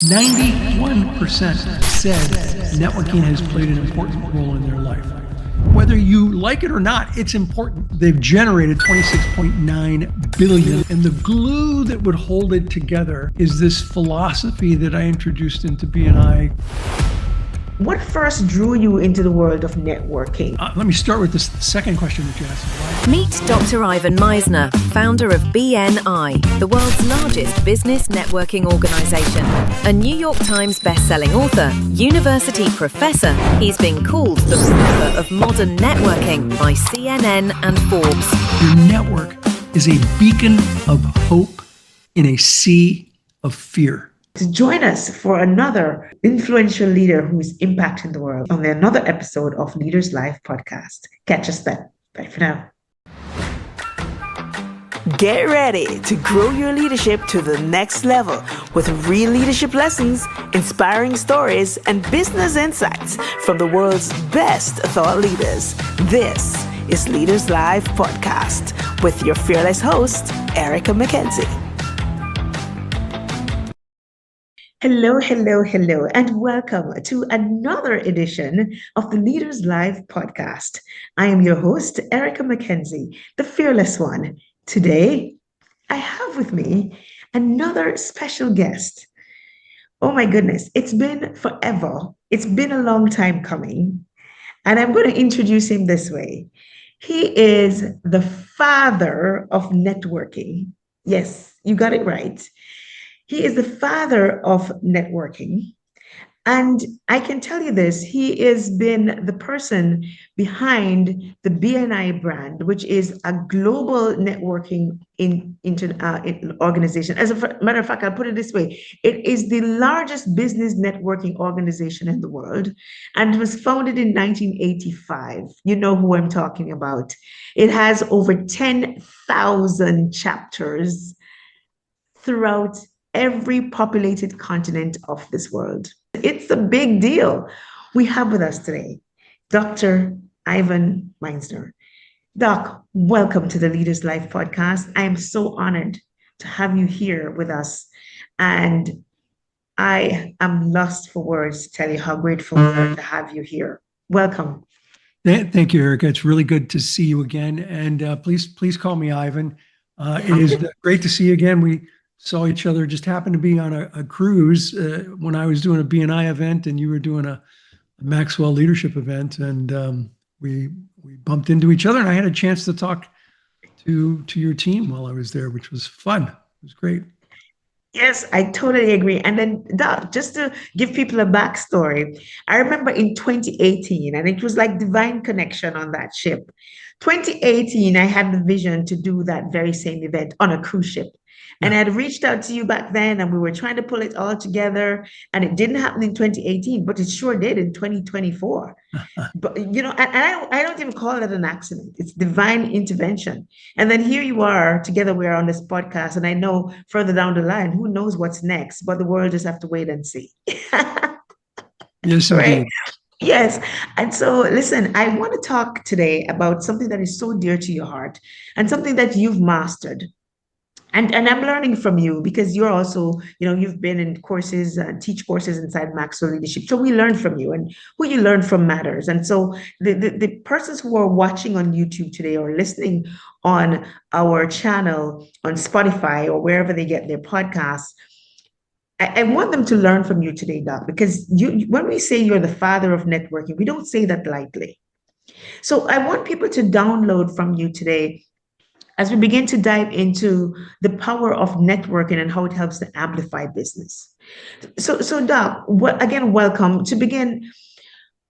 91% said networking has played an important role in their life. Whether you like it or not, it's important. They've generated 26.9 billion, and the glue that would hold it together is this philosophy that I introduced into BNI. What first drew you into the world of networking? Let me start with this second question that you asked. Meet Dr. Ivan Misner, founder of BNI, the world's largest business networking organization. A New York Times best-selling author, university professor, he's been called the father of modern networking by CNN and Forbes. Your network is a beacon of hope in a sea of fear. To join us for another influential leader who is impacting the world on another episode of Leaders Live podcast. Catch us then. Bye for now. Get ready to grow your leadership to the next level with real leadership lessons, inspiring stories, and business insights from the world's best thought leaders. This is Leaders Live podcast with your fearless host, Erica McKenzie. Hello, and welcome to another edition of the Leaders Live podcast. I am your host, Erica McKenzie, the fearless one. Today, I have with me another special guest. Oh my goodness, it's been forever. It's been a long time coming. And I'm going to introduce him this way. He is the father of networking. Yes, you got it right. He is the father of networking. And I can tell you this, he has been the person behind the BNI brand, which is a global networking organization. As a matter of fact, I'll put it this way. It is the largest business networking organization in the world and was founded in 1985. You know who I'm talking about. It has over 10,000 chapters throughout every populated continent of this world. It's a big deal. We have with us today Dr. Ivan Misner. Doc, welcome to the Leaders Life podcast. I am so honored to have you here with us. And I am lost for words to tell you how grateful we are to have you here. Welcome. Thank you, Erica. It's really good to see you again. And please call me Ivan. It is great to see you again. We saw each other, just happened to be on a cruise when I was doing a BNI event and you were doing a Maxwell leadership event, and we bumped into each other, and I had a chance to talk to your team while I was there, which was fun. It was great. Yes, I totally agree. And then, Doc, just to give people a backstory, I remember in 2018, and it was like divine connection on that ship. 2018, I had the vision to do that very same event on a cruise ship. And I had reached out to you back then, and we were trying to pull it all together, and it didn't happen in 2018, but it sure did in 2024. But I don't even call it an accident. It's divine intervention. And then here you are, together we are on this podcast, and I know further down the line, who knows what's next, but the world just have to wait and see. Yes, right? indeed. Yes. And so, listen, I want to talk today about something that is so dear to your heart and something that you've mastered. And I'm learning from you because you're also, you've been in courses, teach courses inside Maxwell Leadership. So we learn from you, and who you learn from matters. And so the persons who are watching on YouTube today or listening on our channel on Spotify or wherever they get their podcasts, I want them to learn from you today, Doc, because when we say you're the father of networking, we don't say that lightly. So I want people to download from you today as we begin to dive into the power of networking and how it helps to amplify business. So Doc, welcome. To begin,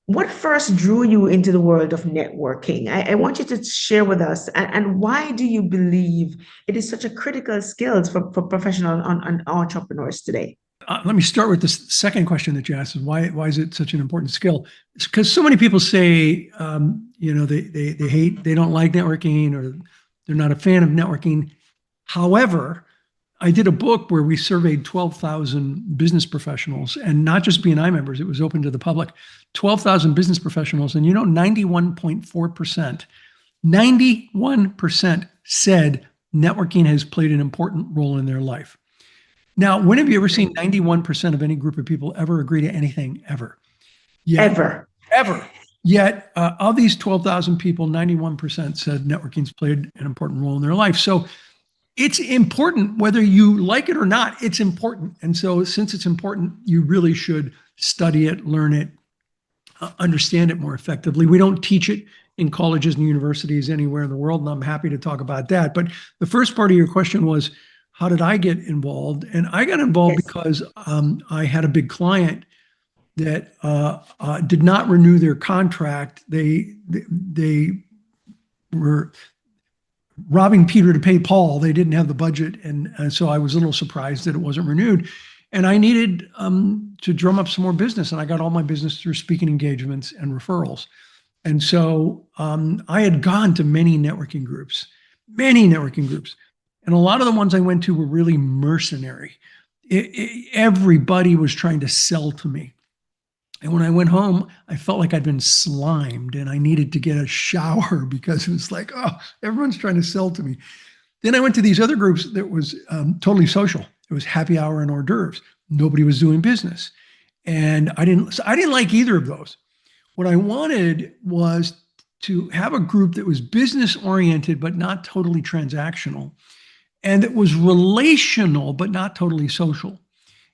what first drew you into the world of networking? I want you to share with us, and why do you believe it is such a critical skill for professional and entrepreneurs today? Let me start with the second question that you asked: is why is it such an important skill? It's because so many people say, they don't like networking, or they're not a fan of networking. However, I did a book where we surveyed 12,000 business professionals, and not just BNI members. It was open to the public. 12,000 business professionals, and 91% said networking has played an important role in their life. Now, when have you ever seen 91% of any group of people ever agree to anything ever? Yet, Ever. Yet, of these 12,000 people, 91% said networking's played an important role in their life. So it's important whether you like it or not, it's important. And so since it's important, you really should study it, learn it, understand it more effectively. We don't teach it in colleges and universities anywhere in the world, and I'm happy to talk about that. But the first part of your question was, how did I get involved? And I got involved because I had a big client that did not renew their contract. They were robbing Peter to pay Paul. They didn't have the budget, and so I was a little surprised that it wasn't renewed. And I needed to drum up some more business, and I got all my business through speaking engagements and referrals. And so I had gone to many networking groups, and a lot of the ones I went to were really mercenary. Everybody was trying to sell to me. And when I went home, I felt like I'd been slimed and I needed to get a shower because it was like, oh, everyone's trying to sell to me. Then I went to these other groups that was totally social. It was happy hour and hors d'oeuvres. Nobody was doing business. And I didn't like either of those. What I wanted was to have a group that was business oriented, but not totally transactional, and that was relational, but not totally social.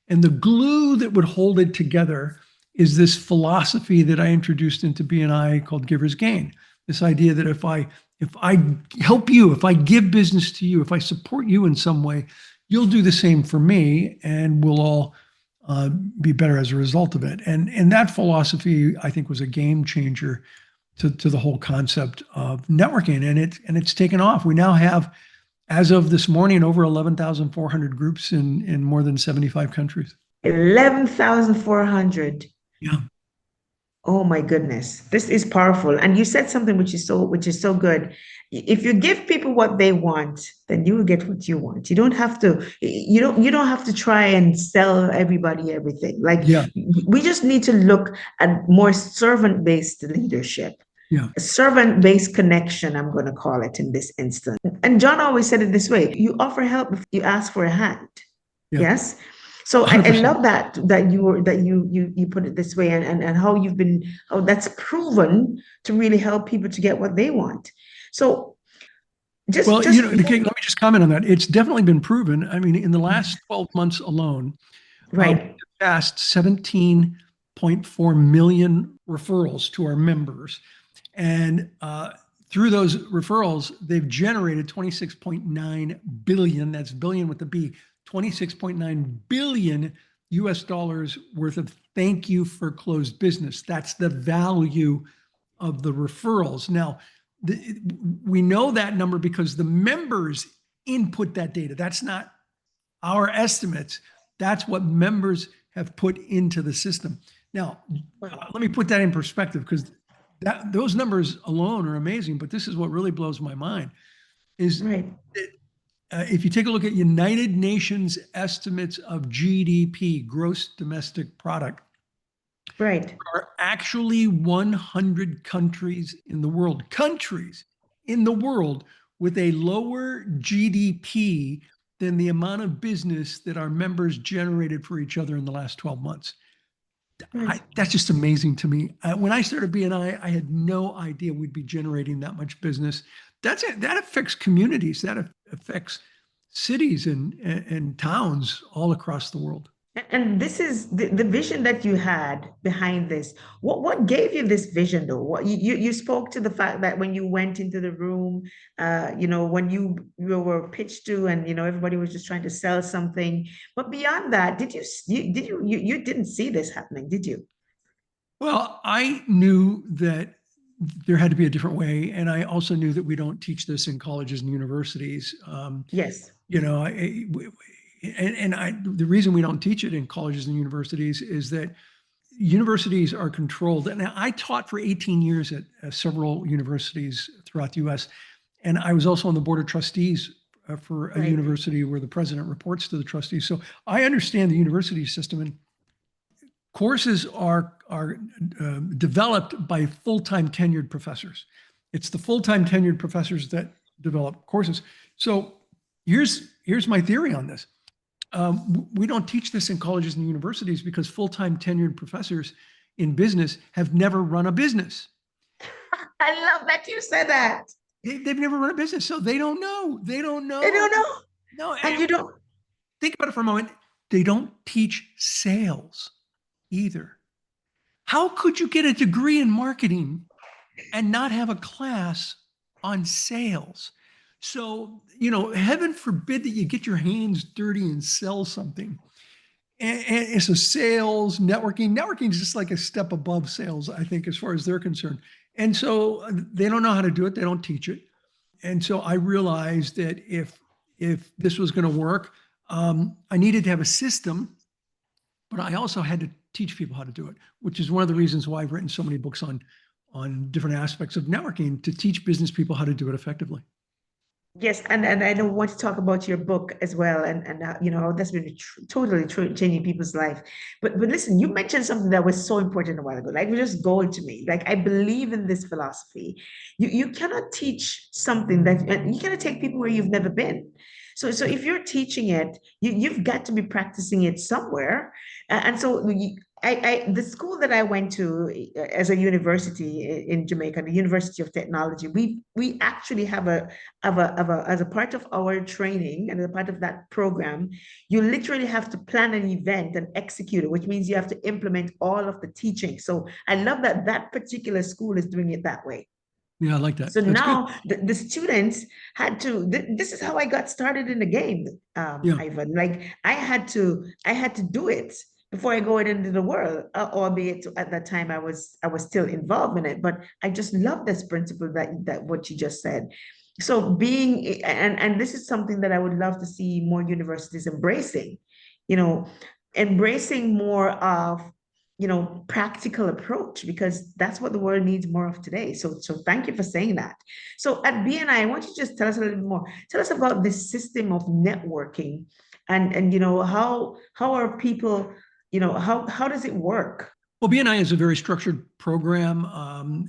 And the glue that would hold it together is this philosophy that I introduced into BNI called Giver's Gain. This idea that if I help you, if I give business to you, if I support you in some way, you'll do the same for me, and we'll all be better as a result of it. And that philosophy, I think, was a game changer to the whole concept of networking, and it's taken off. We now have, as of this morning, over 11,400 groups in more than 75 countries. 11,400. Yeah. Oh my goodness, this is powerful. And you said something which is so good. If you give people what they want, then you will get what you want. You don't have to try and sell everybody everything. We just need to look at more servant-based leadership. Yeah. A servant-based connection, I'm going to call it in this instance. And John always said it this way: you offer help if you ask for a hand. Yeah. Yes. So I love that you put it this way, and how that's proven to really help people to get what they want. So let me just comment on that. It's definitely been proven. I mean, in the last 12 months alone, right, passed 17.4 million referrals to our members, and through those referrals, they've generated 26.9 billion. That's billion with the B. 26.9 billion US dollars worth of thank you for closed business. That's the value of the referrals. Now, we know that number because the members input that data. That's not our estimates. That's what members have put into the system. Now, let me put that in perspective, because those numbers alone are amazing, but this is what really blows my mind is that if you take a look at United Nations estimates of GDP, gross domestic product, right, there are actually 100 countries in the world with a lower GDP than the amount of business that our members generated for each other in the last 12 months. That's just amazing to me. When I started BNI, I had no idea we'd be generating that much business. That affects communities. That affects cities and towns all across the world. And this is the vision that you had behind this. What gave you this vision, though? What you spoke to the fact that when you went into the room, when you were pitched to, and everybody was just trying to sell something. But beyond that, you didn't see this happening, did you? Well, I knew that there had to be a different way, and I also knew that we don't teach this in colleges and universities. Yes. The reason we don't teach it in colleges and universities is that universities are controlled. And I taught for 18 years at several universities throughout the U.S. And I was also on the board of trustees for a university where the president reports to the trustees. So I understand the university system, and courses are developed by full-time tenured professors. It's the full-time tenured professors that develop courses. So here's my theory on this. We don't teach this in colleges and universities because full-time tenured professors in business have never run a business. I love that you said that. They've never run a business, so they don't know. They don't They know. don't know. No, And you don't. think about it for a moment. They don't teach sales either. How could you get a degree in marketing and not have a class on sales? So, heaven forbid that you get your hands dirty and sell something. And so sales, networking is just like a step above sales, I think, as far as they're concerned. And so they don't know how to do it. They don't teach it. And so I realized that if this was going to work, I needed to have a system, but I also had to teach people how to do it, which is one of the reasons why I've written so many books on different aspects of networking, to teach business people how to do it effectively. Yes, and I don't want to talk about your book as well, and how that's been totally changing people's life. But listen, you mentioned something that was so important a while ago. Like, just gold to me. Like, I believe in this philosophy. You cannot teach something that, and you cannot take people where you've never been. So if you're teaching it, you've got to be practicing it somewhere. And so the school that I went to as a university in Jamaica, the University of Technology, we actually have as a part of our training and as a part of that program, you literally have to plan an event and execute it, which means you have to implement all of the teaching. So I love that that particular school is doing it that way. Yeah, I like that. So That's good. now the students had to. This is how I got started in the game, Yeah. Ivan. Like I had to do it before I go into the world. Albeit at that time I was still involved in it, but I just love this principle that what you just said. So being and this is something that I would love to see more universities embracing. You know, embracing more of practical approach, because that's what the world needs more of today. So thank you for saying that. So at BNI, I want you to just tell us a little bit more. Tell us about this system of networking, and how are people, how does it work? Well, BNI is a very structured program.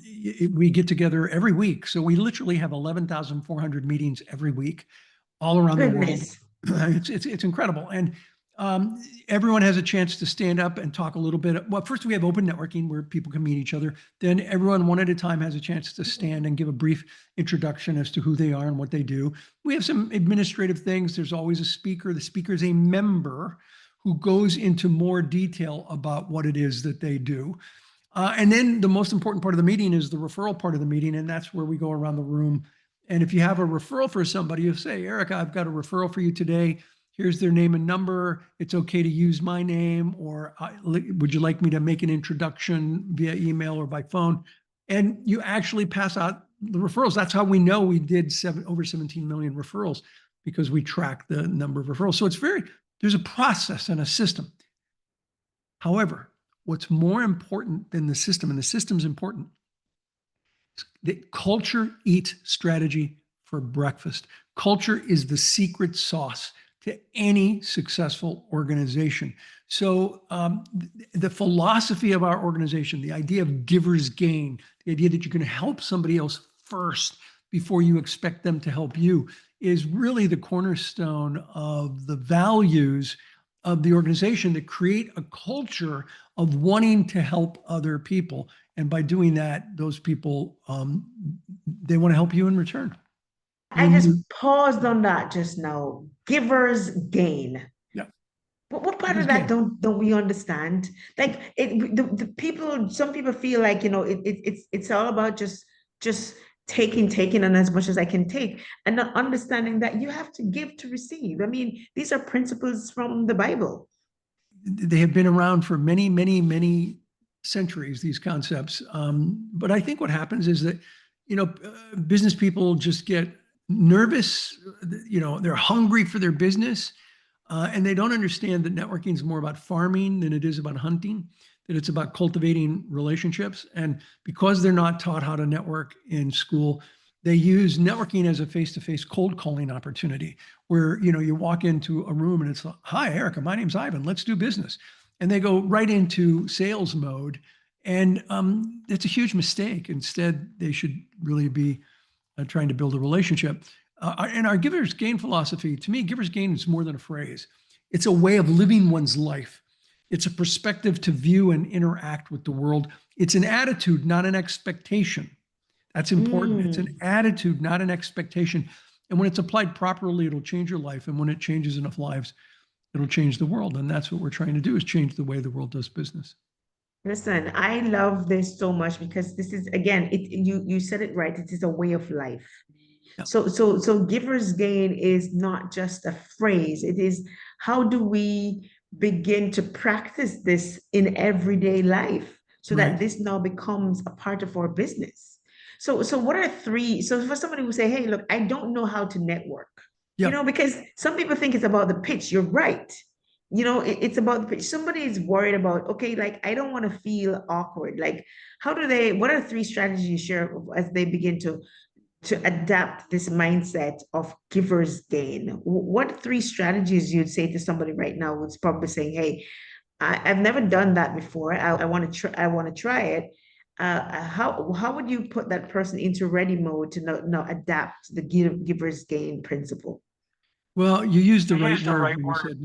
We get together every week. So we literally have 11,400 meetings every week all around the world. Goodness. It's incredible. And everyone has a chance to stand up and talk a little bit. Well, first we have open networking where people can meet each other. Then everyone one at a time has a chance to stand and give a brief introduction as to who they are and what they do. We have some administrative things. There's always a speaker. The speaker is a member who goes into more detail about what it is that they do. And then the most important part of the meeting is the referral part of the meeting. And that's where we go around the room. And if you have a referral for somebody, you say, Erica, I've got a referral for you today. Here's their name and number. It's okay to use my name, or would you like me to make an introduction via email or by phone? And you actually pass out the referrals. That's how we know we did over 17 million referrals, because we track the number of referrals. So there's a process and a system. However, what's more important than the system, and the system's important, is that culture eats strategy for breakfast. Culture is the secret sauce to any successful organization. So the philosophy of our organization, the idea of giver's gain, the idea that you're going to help somebody else first before you expect them to help you, is really the cornerstone of the values of the organization that create a culture of wanting to help other people. And by doing that, those people, they want to help you in return. I just paused on that just now. Giver's gain. Yeah. But what part Giver's of that gain. don't we understand? Like the people, some people feel like it's all about just taking on as much as I can take, and not understanding that you have to give to receive. I mean, these are principles from the Bible. They have been around for many, many, many centuries, these concepts. But I think what happens is that, business people just get nervous. They're hungry for their business, and they don't understand that networking is more about farming than it is about hunting, that it's about cultivating relationships. And because they're not taught how to network in school, they use networking as a face-to-face cold calling opportunity where, you walk into a room and it's like, hi, Erica, my name's Ivan, let's do business. And they go right into sales mode. And it's a huge mistake. Instead, they should really be trying to build a relationship. And our giver's gain philosophy, to me, giver's gain is more than a phrase. It's a way of living one's life. It's a perspective to view and interact with the world. It's an attitude, not an expectation. That's important. It's an attitude, not an expectation. And when it's applied properly, it'll change your life. And when it changes enough lives, it'll change the world. And that's what we're trying to do, is change the way the world does business. Listen, I love this so much because this is, again, you said it right. It is a way of life. Yeah. So giver's gain is not just a phrase. It is, how do we begin to practice this in everyday life so that Right. this now becomes a part of our business? So what are three? So for somebody who say, hey, look, I don't know how to network, Yeah. because some people think it's about the pitch. You're right. It's about the pitch. Somebody is worried about, okay, like, I don't want to feel awkward. Like, what are three strategies you share as they begin to adapt this mindset of giver's gain? What three strategies you'd say to somebody right now who's probably saying, hey, I've never done that before. I want to try. I want to try it. How would you put that person into ready mode to now adapt the giver's gain principle? Well, you used the right word when you said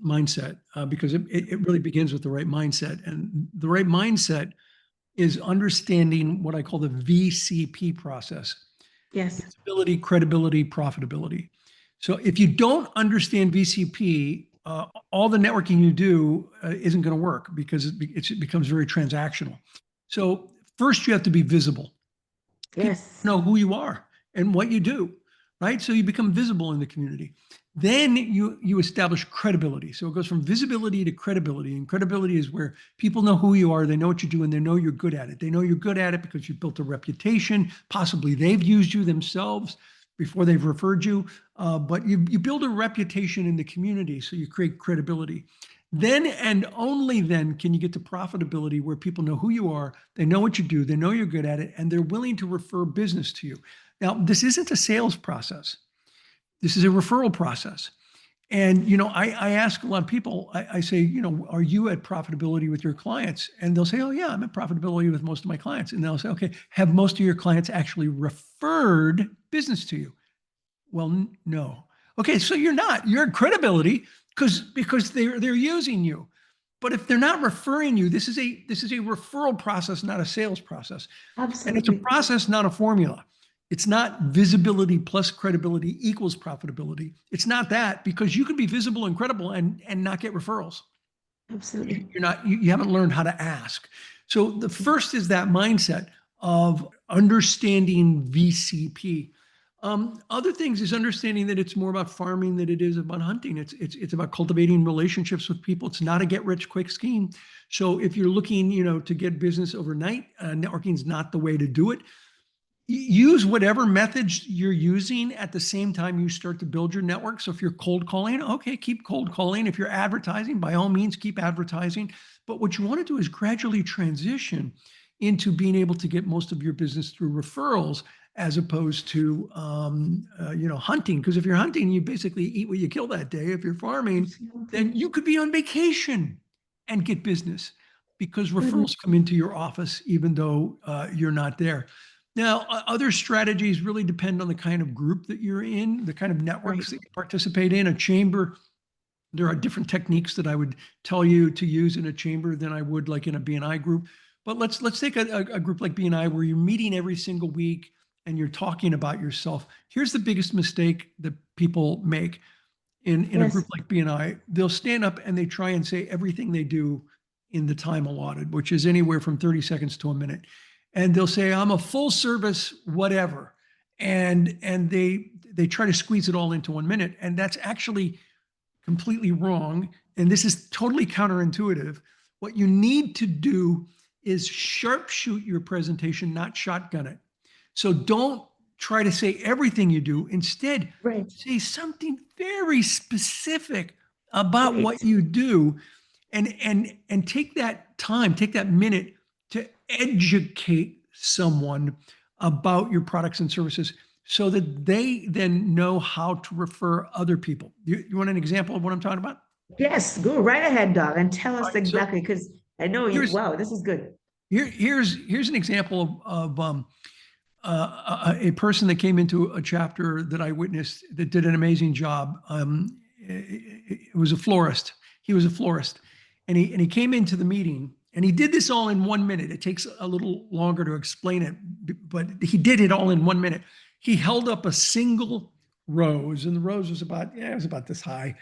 mindset, because it really begins with the right mindset. And the right mindset is understanding what I call the VCP process: Yes. visibility, credibility, profitability. So if you don't understand VCP, all the networking you do isn't going to work, because it becomes very transactional. So first, you have to be visible. People Yes. know who you are and what you do, right? So you become visible in the community. Then you establish credibility. So it goes from visibility to credibility. And credibility is where people know who you are, they know what you do, and they know you're good at it. They know you're good at it because you've built a reputation. Possibly they've used you themselves before they've referred you, but you build a reputation in the community, so you create credibility. Then and only then can you get to profitability, where people know who you are, they know what you do, they know you're good at it, and they're willing to refer business to you. Now, this isn't a sales process. This is a referral process. And, I ask a lot of people, I say, are you at profitability with your clients? And they'll say, oh, yeah, I'm at profitability with most of my clients. And they'll say, okay, have most of your clients actually referred business to you? Well, no. Okay, so you're at credibility because they're using you. But if they're not referring you, this is a referral process, not a sales process. And it's a Absolutely. process, not a formula. It's not visibility plus credibility equals profitability. It's not that, because you can be visible and credible and not get referrals. Absolutely. You haven't learned how to ask. So the first is that mindset of understanding VCP. Other things is understanding that it's more about farming than it is about hunting. It's about cultivating relationships with people. It's not a get rich quick scheme. So if you're looking, to get business overnight, networking is not the way to do it. Use whatever methods you're using at the same time you start to build your network. So if you're cold calling, okay, keep cold calling. If you're advertising, by all means, keep advertising. But what you want to do is gradually transition into being able to get most of your business through referrals, as opposed to hunting. Because if you're hunting, you basically eat what you kill that day. If you're farming, then you could be on vacation and get business, because referrals come into your office even though you're not there. Now, other strategies really depend on the kind of group that you're in, the kind of networks that you participate in. A chamber, there are different techniques that I would tell you to use in a chamber than I would like in a BNI group. But let's take a group like BNI, where you're meeting every single week and you're talking about yourself. Here's the biggest mistake that people make in a group like BNI. They'll stand up and they try and say everything they do in the time allotted, which is anywhere from 30 seconds to a minute. And they'll say, I'm a full service, whatever. And they try to squeeze it all into 1 minute. And that's actually completely wrong. And this is totally counterintuitive. What you need to do is sharpshoot your presentation, not shotgun it. So don't try to say everything you do. Instead, say something very specific about what you do, and take that time, take that minute to educate someone about your products and services, so that they then know how to refer other people. You want an example of what I'm talking about? Yes, go right ahead, Doug, and tell us exactly, because I know you. Wow, this is good. Here's an example of a person that came into a chapter that I witnessed that did an amazing job. it was a florist. He was a florist, and he came into the meeting, and he did this all in 1 minute. It takes a little longer to explain it, but he did it all in 1 minute. He held up a single rose, and the rose was about this high,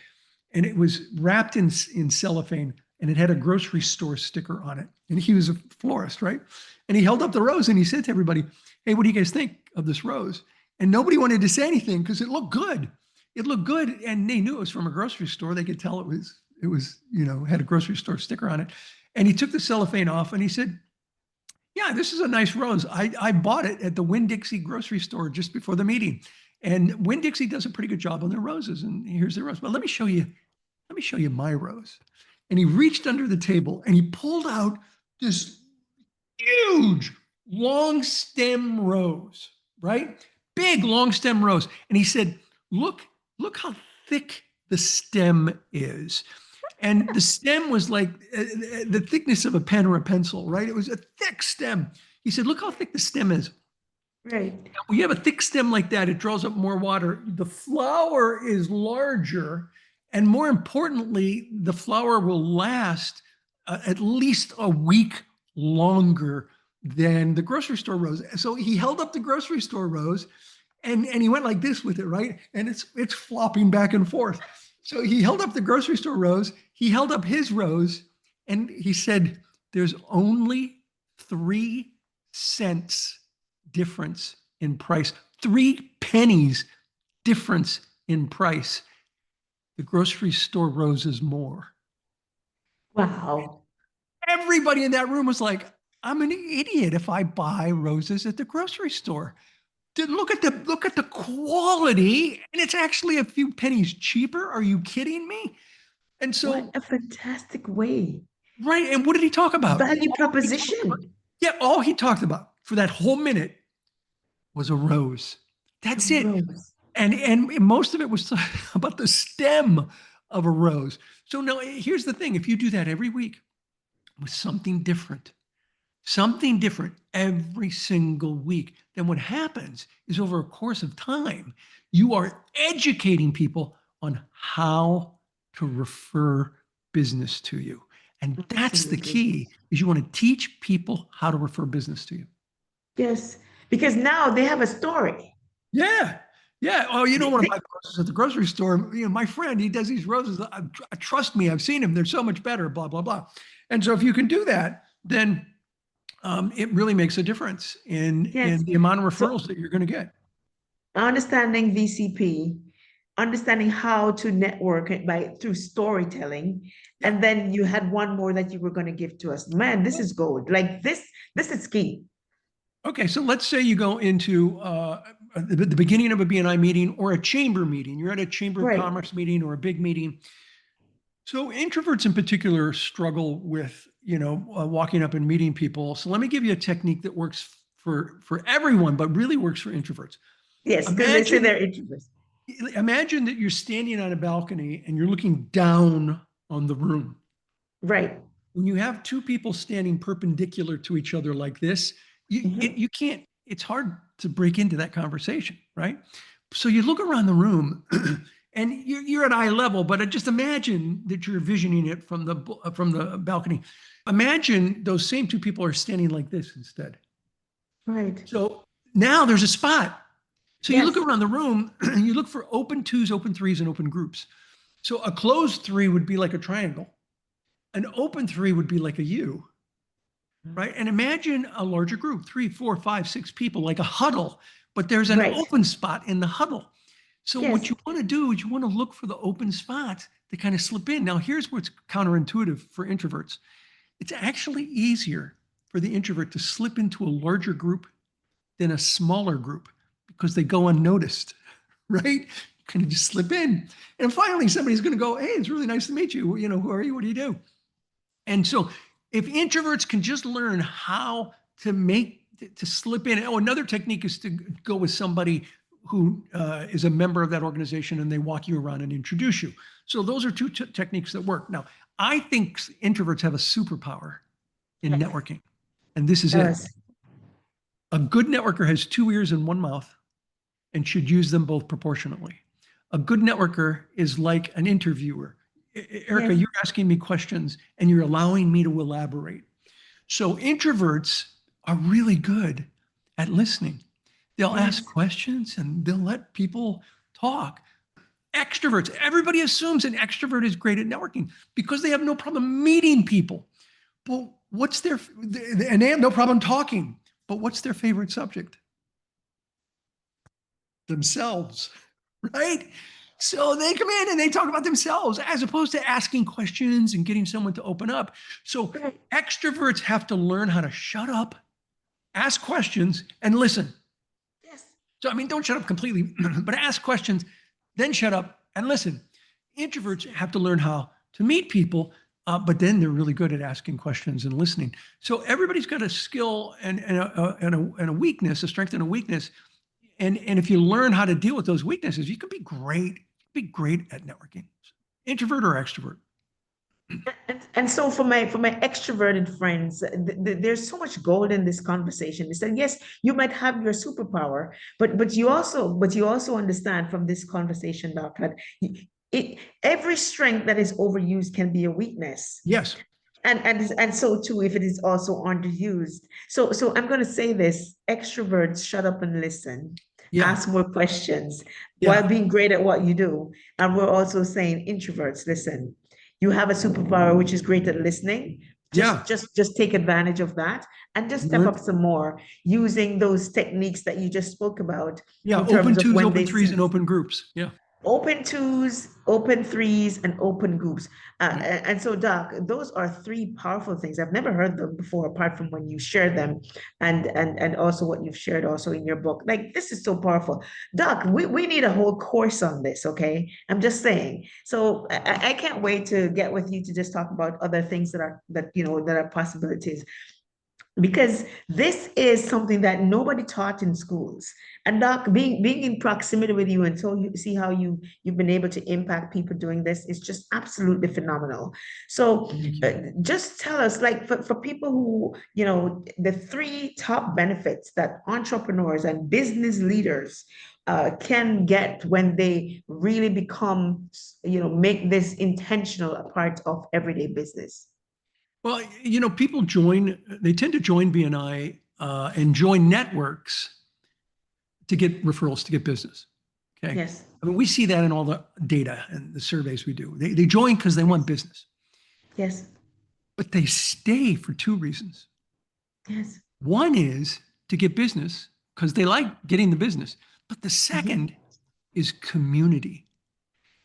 and it was wrapped in cellophane, and it had a grocery store sticker on it. And he was a florist, right? And he held up the rose and he said to everybody, "Hey, what do you guys think of this rose?" And nobody wanted to say anything because it looked good. It looked good, and they knew it was from a grocery store. They could tell it was had a grocery store sticker on it. And he took the cellophane off and he said, "Yeah, this is a nice rose. I bought it at the Winn-Dixie grocery store just before the meeting. And Winn-Dixie does a pretty good job on their roses. And here's the rose. But let me show you my rose." And he reached under the table and he pulled out this huge long stem rose, right? Big long stem rose. And he said, look how thick the stem is. And the stem was like the thickness of a pen or a pencil, right? It was a thick stem. He said, "Look how thick the stem is." Right. When you have a thick stem like that, it draws up more water. The flower is larger, and more importantly, the flower will last at least a week longer than the grocery store rose. So he held up the grocery store rose, and he went like this with it, right? And it's flopping back and forth. So he held up the grocery store rose, he held up his rose, and he said, "There's only 3 cents difference in price, 3 pennies difference in price. The grocery store rose is more." Wow. Everybody in that room was like, "I'm an idiot if I buy roses at the grocery store. Look at the quality, and it's actually a few pennies cheaper. Are you kidding me?" And so, What a fantastic way. right. And what did he talk about? Value proposition. Yeah, all he talked about for that whole minute was a rose. That's it. Rose. And most of it was about the stem of a rose. So now here's the thing. If you do that every week with something different every single week, then what happens is over a course of time, you are educating people on how to refer business to you. And that's the key, is you want to teach people how to refer business to you. Yes. Because now they have a story. Yeah. Yeah. Oh, you don't want to buy roses at the grocery store. My friend, he does these roses. Trust me, I've seen them. They're so much better, blah, blah, blah. And so if you can do that, then it really makes a difference in the amount of referrals that you're going to get. Understanding VCP, understanding how to network through storytelling. And then you had one more that you were going to give to us. Man, this is gold. Like this is key. Okay, so let's say you go into the beginning of a BNI meeting or a chamber meeting. You're at a chamber of commerce meeting or a big meeting. So introverts in particular struggle with, walking up and meeting people. So let me give you a technique that works for everyone, but really works for introverts. Yes, because they say they're introverts. Imagine that you're standing on a balcony and you're looking down on the room. Right. When you have 2 people standing perpendicular to each other like this, you can't, it's hard to break into that conversation, right? So you look around the room and you're at eye level, but just imagine that you're visioning it from the balcony. Imagine those same 2 people are standing like this instead. Right. So now there's a spot. So you look around the room, you look for open 2s, open 3s, and open groups. So a closed 3 would be like a triangle. An open 3 would be like a U, right? And imagine a larger group, 3, 4, 5, 6 people, like a huddle, but there's an open spot in the huddle. So what you want to do is you want to look for the open spots to kind of slip in. Now, here's what's counterintuitive for introverts. It's actually easier for the introvert to slip into a larger group than a smaller group because they go unnoticed, right? You kind of just slip in. And finally, somebody's going to go, "Hey, it's really nice to meet you. Who are you? What do you do?" And so if introverts can just learn how to slip in. Oh, another technique is to go with somebody who is a member of that organization and they walk you around and introduce you. So those are 2 techniques that work. Now, I think introverts have a superpower in networking, and this is it. A good networker has 2 ears and 1 mouth and should use them both proportionately. A good networker is like an interviewer. Erica, Yes. you're asking me questions and you're allowing me to elaborate. So introverts are really good at listening. They'll ask Yes. questions and they'll let people talk. Extroverts, everybody assumes an extrovert is great at networking because they have no problem meeting people. Well, and they have no problem talking, but what's their favorite subject? Themselves, right? So they come in and they talk about themselves as opposed to asking questions and getting someone to open up. So extroverts have to learn how to shut up, ask questions, and listen. Yes. So, I mean, don't shut up completely, but ask questions, then shut up and listen. Introverts have to learn how to meet people, but then they're really good at asking questions and listening. So everybody's got a skill and a weakness, a strength and a weakness. And if you learn how to deal with those weaknesses, you can be great. Be great at networking. Introvert or extrovert. And so for my extroverted friends, there's so much gold in this conversation. Is that yes, you might have your superpower, but you also understand from this conversation, Doc, that every strength that is overused can be a weakness. Yes. And so too if it is also underused. So I'm going to say this: extroverts, shut up and listen. Yeah. Ask more questions while Yeah. being great at what you do. And we're also saying introverts, listen, you have a superpower which is great at listening. Just Yeah. just take advantage of that and just step Learn. up some more using those techniques that you just spoke about Yeah. in Open terms of twos, when open they threes, and see open groups. Yeah. open twos, open threes, and open groups. Yeah. And so, Doc, those are three powerful things. I've never heard them before, apart from when you share them, and also what you've shared also in your book. Like this is so powerful, Doc. We need a whole course on this. Okay, I'm just saying. So I can't wait to get with you to just talk about other things that are possibilities, because this is something that nobody taught in schools. And Doc, being in proximity with you and so you see how you've been able to impact people doing this is just absolutely phenomenal. So just tell us, like for people who, the three top benefits that entrepreneurs and business leaders can get when they really become, make this intentional a part of everyday business. Well, people they tend to join BNI and join networks to get referrals, to get business. Okay. Yes. I mean, we see that in all the data and the surveys we do. They join because they want business, Yes. but they stay for two reasons. Yes. One is to get business because they like getting the business. But the second is community.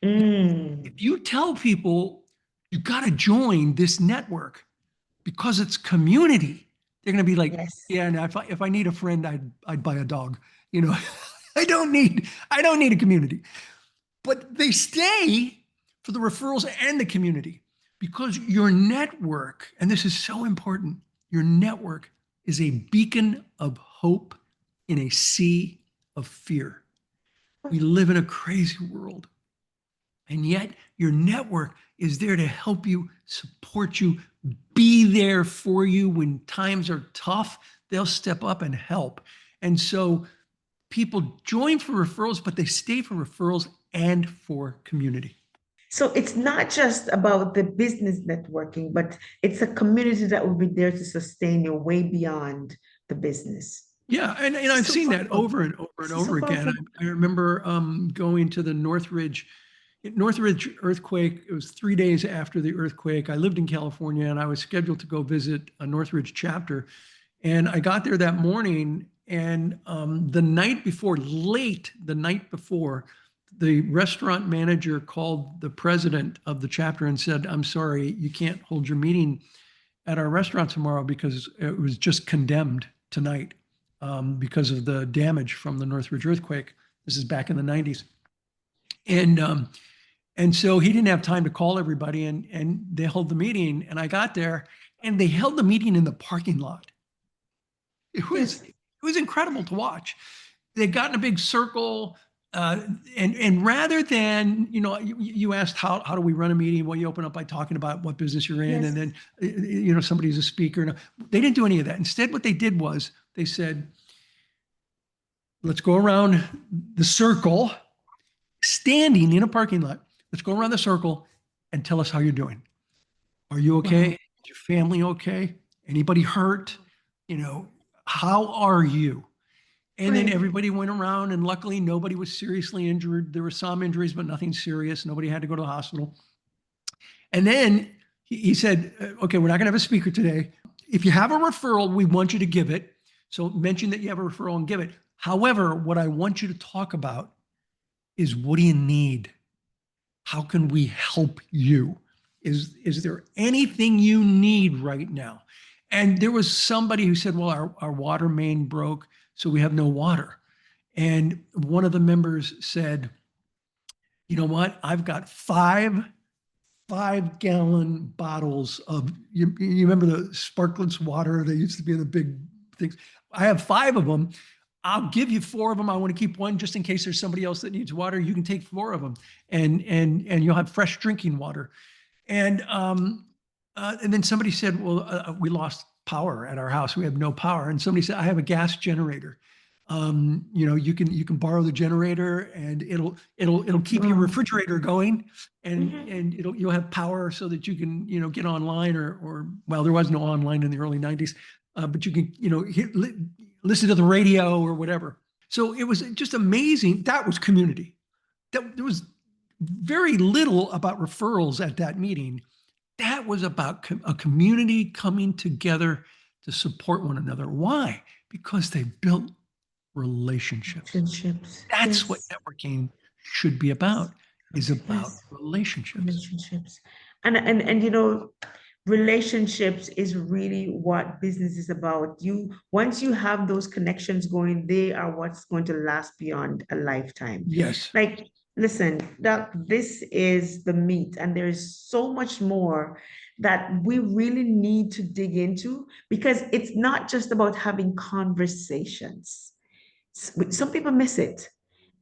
Mm. If you tell people you got to join this network because it's community, they're going to be like, Yes. yeah, and if I need a friend, I'd buy a dog. I don't need a community. But they stay for the referrals and the community because your network, and this is so important, your network is a beacon of hope in a sea of fear. We live in a crazy world. And yet your network is there to help you, support you, be there for you when times are tough. They'll step up and help. And so people join for referrals, but they stay for referrals and for community. So it's not just about the business networking, but it's a community that will be there to sustain you way beyond the business. Yeah, and I've seen that over and over and over again. I remember going to the Northridge earthquake. It was 3 days after the earthquake. I lived in California and I was scheduled to go visit a Northridge chapter. And I got there that morning, and the night before, the restaurant manager called the president of the chapter and said, "I'm sorry, you can't hold your meeting at our restaurant tomorrow because it was just condemned tonight because of the damage from the Northridge earthquake." This is back in the 90s. And so he didn't have time to call everybody, and they held the meeting, and I got there and they held the meeting in the parking lot. It was incredible to watch. They got in a big circle, and rather than, you asked how do we run a meeting? Well, you open up by talking about what business you're in, and then somebody's a speaker. No, they didn't do any of that. Instead, what they did was they said, "Let's go around the circle. standing in a parking lot. Let's go around the circle and tell us how you're doing. Are you okay? Wow. Is your family okay? Anybody hurt? How are you? And then Right. everybody went around, and luckily nobody was seriously injured. There were some injuries, but nothing serious. Nobody had to go to the hospital. And then he said, okay, we're not going to have a speaker today. If you have a referral, we want you to give it. So mention that you have a referral and give it. However, what I want you to talk about is, what do you need? How can we help you? Is there anything you need right now? And there was somebody who said, well, our water main broke, so we have no water. And one of the members said, you know what? I've got five-gallon bottles of, you remember the Sparklets water? They used to be in the big things. I have 5 of them. I'll give you 4 of them. I want to keep one just in case there's somebody else that needs water. You can take 4 of them, and you'll have fresh drinking water. And then somebody said, well, we lost power at our house. We have no power. And somebody said, I have a gas generator. You can borrow the generator, and it'll keep your refrigerator going, and you'll have power so that you can get online, or well, there was no online in the early 90s, but you can listen to the radio or whatever. So it was just amazing. That was community. There was very little about referrals at that meeting. That was about a community coming together to support one another. Why? Because they built relationships. That's Yes. what networking should be about, is about Yes. relationships. And relationships is really what business is about. Once you have those connections going, they are what's going to last beyond a lifetime. Yes. Like, listen, this is the meat, and there's so much more that we really need to dig into, because it's not just about having conversations. Some people miss it,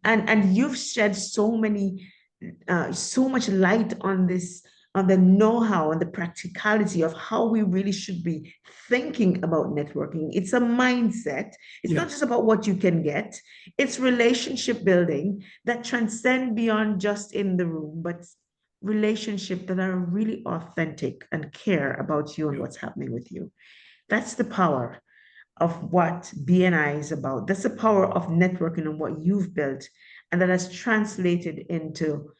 and you've shed so much light on this, on the know-how and the practicality of how we really should be thinking about networking. It's a mindset. It's not just about what you can get. It's relationship building that transcend beyond just in the room, but relationships that are really authentic and care about you and what's happening with you. That's the power of what BNI is about. That's the power of networking and what you've built, and that has translated into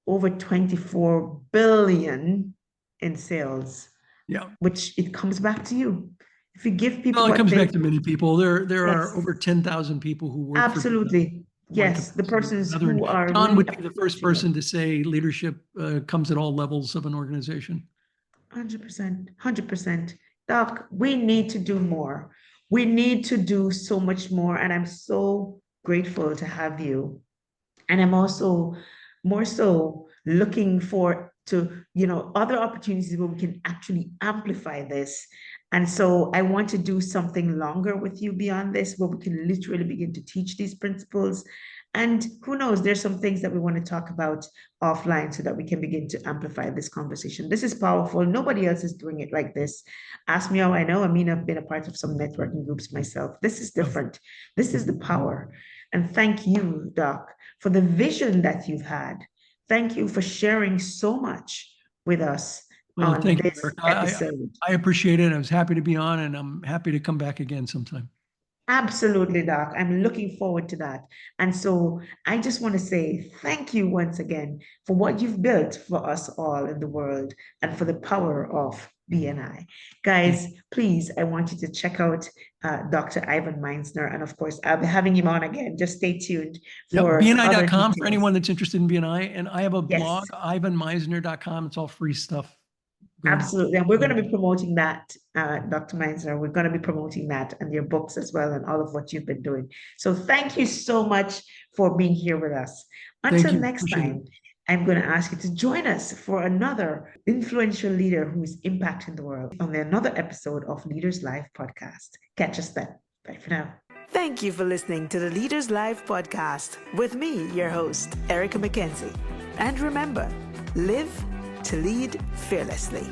over 24 billion in sales. Yeah. Which it comes back to you. If you give people, Well, it comes back to many people. There Yes. are over 10,000 people who work Absolutely. for Yes, the persons another. who are John really would be the first person to say leadership comes at all levels of an organization. 100%, 100%. Doc, we need to do more. We need to do so much more. And I'm so grateful to have you. And I'm also more so looking for other opportunities where we can actually amplify this. And so I want to do something longer with you beyond this, where we can literally begin to teach these principles. And who knows, there's some things that we want to talk about offline so that we can begin to amplify this conversation. This is powerful. Nobody else is doing it like this. Ask me how I know. I mean, I've been a part of some networking groups myself. This is different. This is the power. And thank you, Doc, for the vision that you've had. Thank you for sharing so much with us on Thank you, this Eric. episode. I appreciate it. I was happy to be on, and I'm happy to come back again sometime. Absolutely, Doc. I'm looking forward to that. And so I just want to say thank you once again for what you've built for us all in the world, and for the power of BNI. Guys, please, I want you to check out Dr. Ivan Misner. And of course, I'll be having him on again. Just stay tuned for BNI.com for details. anyone that's interested in BNI. And I have a Yes. blog, ivanmisner.com. It's all free stuff. Absolutely. And we're going to be promoting that, Dr. Misner. We're going to be promoting that and your books as well, and all of what you've been doing. So thank you so much for being here with us. Until next time, I'm going to ask you to join us for another influential leader who is impacting the world on another episode of Leaders Live podcast. Catch us then. Bye for now. Thank you for listening to the Leaders Live podcast with me, your host, Erica McKenzie. And remember, live to lead fearlessly.